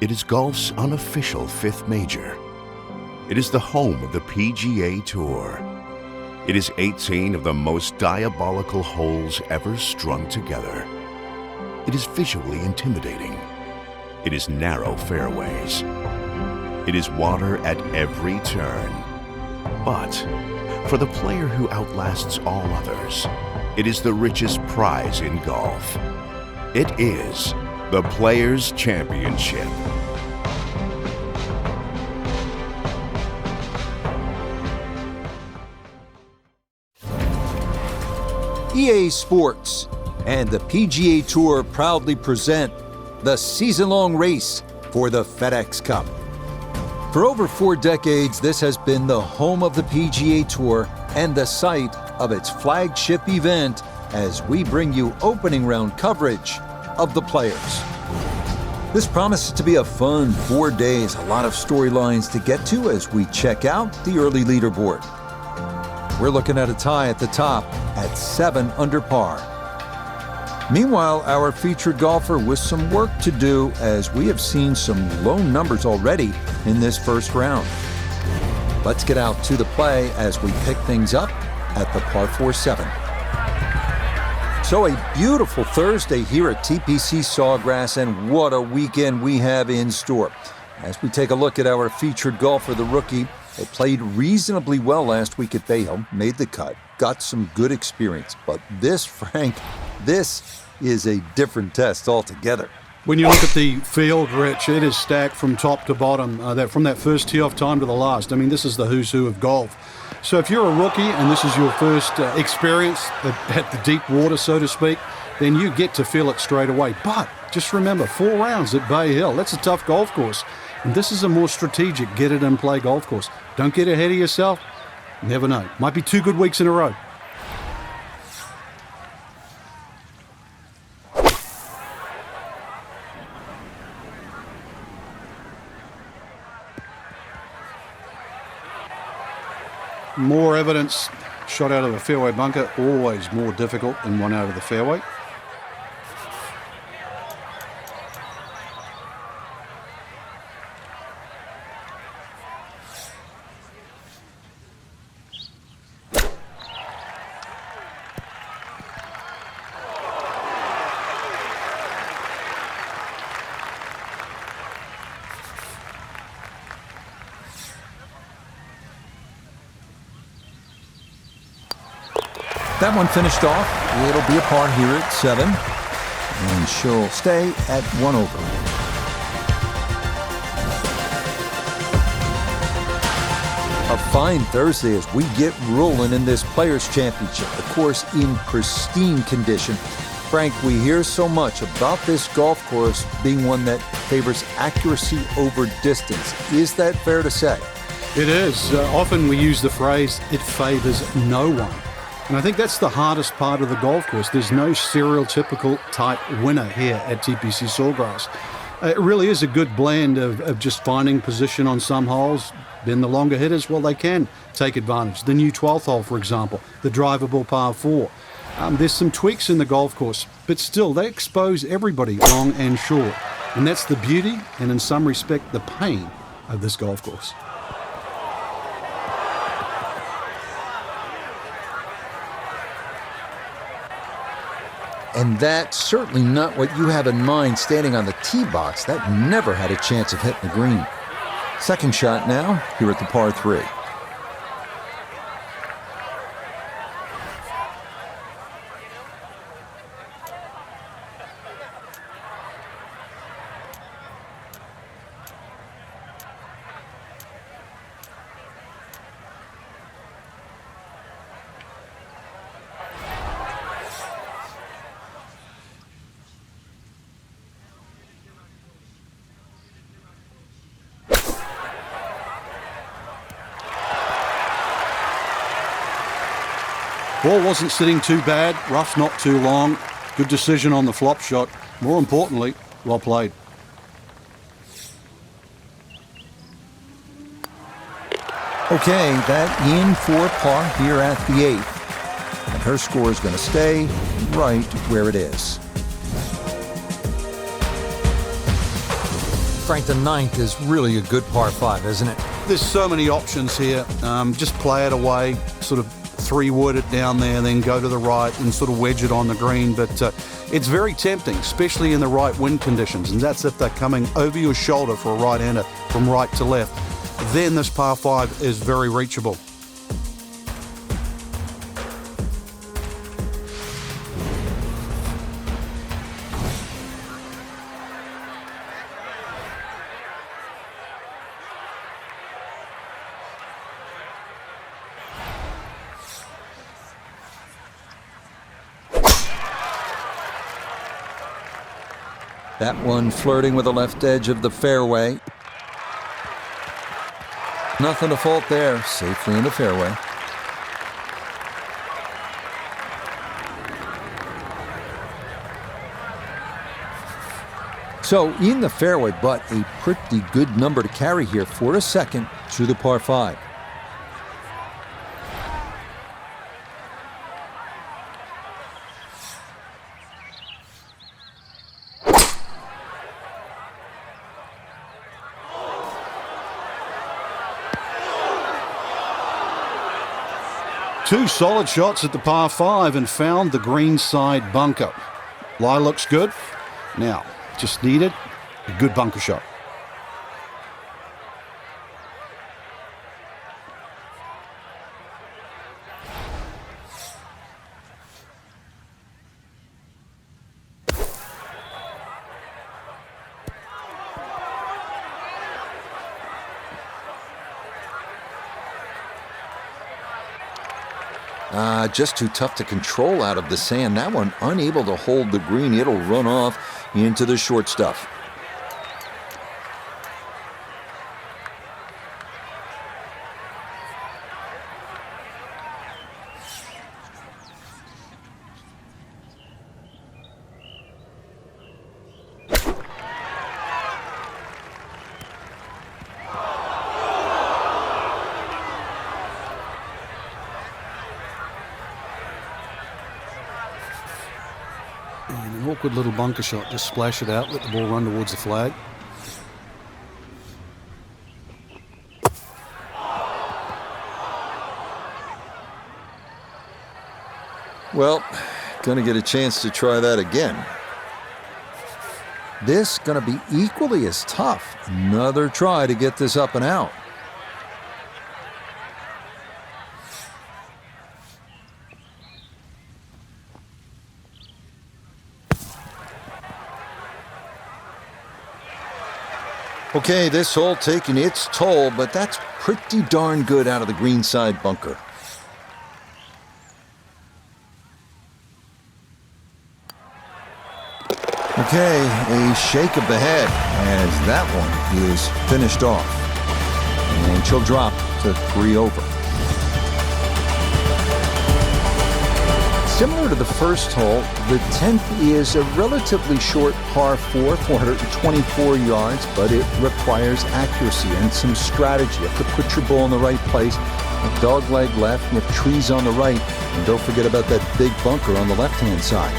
It is golf's unofficial fifth major. It is the home of the PGA Tour. It is 18 of the most diabolical holes ever strung together. It is visually intimidating. It is narrow fairways. It is water at every turn. But for the player who outlasts all others, it is the richest prize in golf. It is the Players' Championship. EASports and the PGA Tour proudly present the season-long race for the FedEx Cup. For over 4 decades, this has been the home of the PGA Tour and the site of its flagship event as we bring you opening round coverage of the Players. This promises to be a fun 4 days, a lot of storylines to get to as we check out the early leaderboard. We're looking at a tie at the top at 7 under par. Meanwhile, our featured golfer with some work to do as we have seen some low numbers already in this first round. Let's get out to the play as we pick things up at the par 4-7. So a beautiful Thursday here at TPC Sawgrass, and what a weekend we have in store. As we take a look at our featured golfer, the rookie, they played reasonably well last week at Bay Hill, made the cut, got some good experience. But this, Frank, this is a different test altogether. When you look at the field, Rich, it is stacked from top to bottom, from that first tee-off time to the last. I mean, this is the who's who of golf. So if you're a rookie and this is your first experience at the deep water, so to speak, then you get to feel it straight away. But just remember, 4 rounds at Bay Hill, that's a tough golf course. And this is a more strategic get-it-and-play golf course. Don't get ahead of yourself. Never know. Might be 2 good weeks in a row. More evidence. Shot out of the fairway bunker, always more difficult than one out of the fairway. That one finished off. It'll be a par here at 7. And she'll stay at 1 over. A fine Thursday as we get rolling in this Players' Championship. The course in pristine condition. Frank, we hear so much about this golf course being one that favors accuracy over distance. Is that fair to say? It is. Often we use the phrase, it favors no one. And I think that's the hardest part of the golf course. There's no stereotypical type winner here at TPC Sawgrass. It really is a good blend of just finding position on some holes. Then the longer hitters, well, they can take advantage. The new 12th hole, for example, the drivable par 4. There's some tweaks in the golf course, but still they expose everybody long and short. And that's the beauty and in some respect the pain of this golf course. And that's certainly not what you have in mind standing on the tee box. That never had a chance of hitting the green. Second shot now, here at the par 3. Ball wasn't sitting too bad, rough's not too long. Good decision on the flop shot. More importantly, well played. Okay, that in for par here at the 8th. And her score is going to stay right where it is. Frank, the ninth is really a good par 5, isn't it? There's so many options here. Just play it away, sort of 3-wood it down there, then go to the right and sort of wedge it on the green. But it's very tempting, especially in the right wind conditions. And that's if they're coming over your shoulder for a right-hander from right to left. Then this par 5 is very reachable. That one flirting with the left edge of the fairway. Nothing to fault there, safely in the fairway. So in the fairway, but a pretty good number to carry here for a second to the par 5. Two solid shots at the par 5 and found the greenside bunker. Lie looks good. Now, just needed a good bunker shot. Just too tough to control out of the sand. That one unable to hold the green. It'll run off into the short stuff. And an awkward little bunker shot. Just splash it out, let the ball run towards the flag. Well, gonna get a chance to try that again. This gonna be equally as tough. Another try to get this up and out. Okay, this hole taking its toll, but that's pretty darn good out of the greenside bunker. Okay, a shake of the head as that one is finished off. And she'll drop to 3 over. Similar to the first hole, the 10th is a relatively short par 4, 424 yards, but it requires accuracy and some strategy. You have to put your ball in the right place, a dog leg left, with trees on the right, and don't forget about that big bunker on the left-hand side.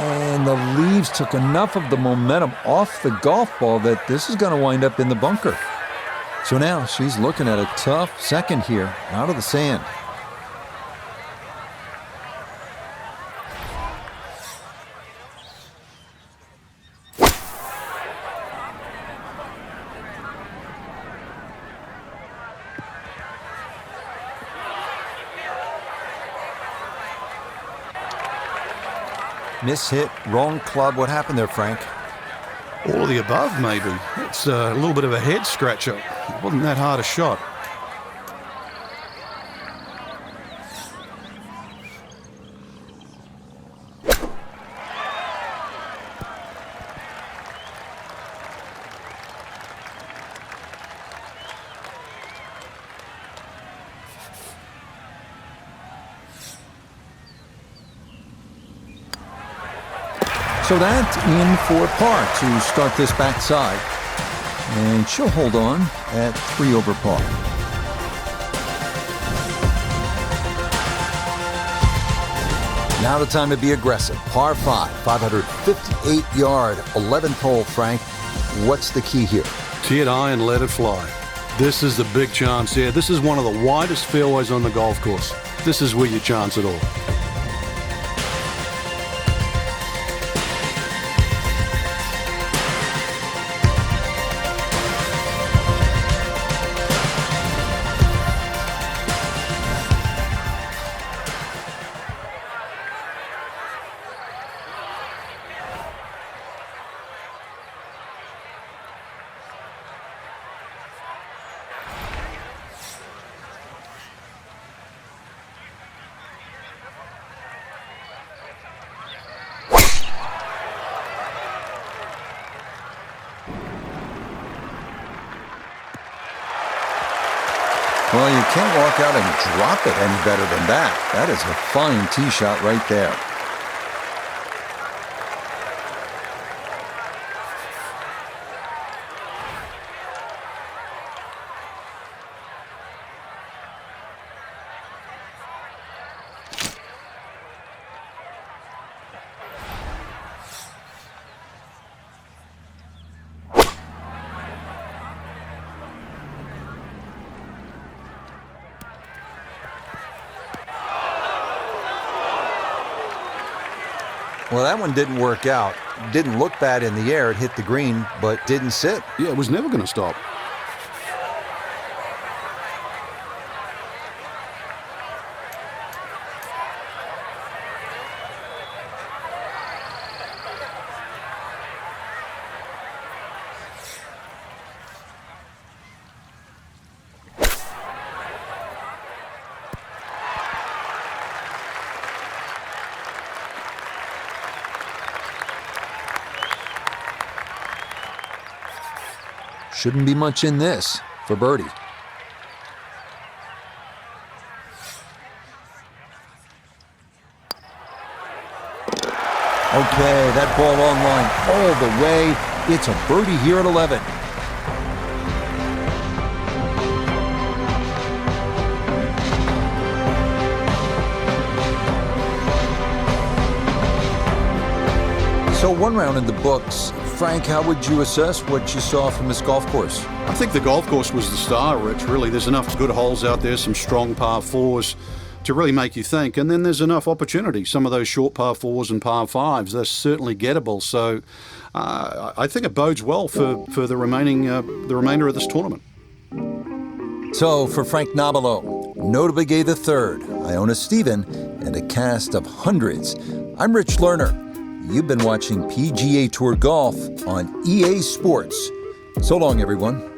And the leaves took enough of the momentum off the golf ball that this is going to wind up in the bunker. So now she's looking at a tough second here out of the sand. Miss hit, wrong club. What happened there, Frank? All of the above, maybe. It's a little bit of a head scratcher. It wasn't that hard a shot. So that in for par to start this backside. And she'll hold on at 3 over par. Now the time to be aggressive. Par 5, 558-yard, 11th hole, Frank. What's the key here? Tee it high and let it fly. This is the big chance here. This is one of the widest fairways on the golf course. This is where you chance it all. Well, you can't walk out and drop it any better than that. That is a fine tee shot right there. Well, that one didn't work out. Didn't look bad in the air. It hit the green, but didn't sit. Yeah, it was never going to stop. Shouldn't be much in this for birdie. Okay, that ball on line all the way. It's a birdie here at 11. So 1 round in the books. Frank, how would you assess what you saw from this golf course? I think the golf course was the star, Rich. Really, there's enough good holes out there, some strong par 4s to really make you think. And then there's enough opportunity. Some of those short par 4s and par 5s, they're certainly gettable. So I think it bodes well for the remainder of this tournament. So for Frank Nobilo, Notable Gay III, Iona Stephen, and a cast of hundreds, I'm Rich Lerner. You've been watching PGA Tour Golf on EA Sports. So long, everyone.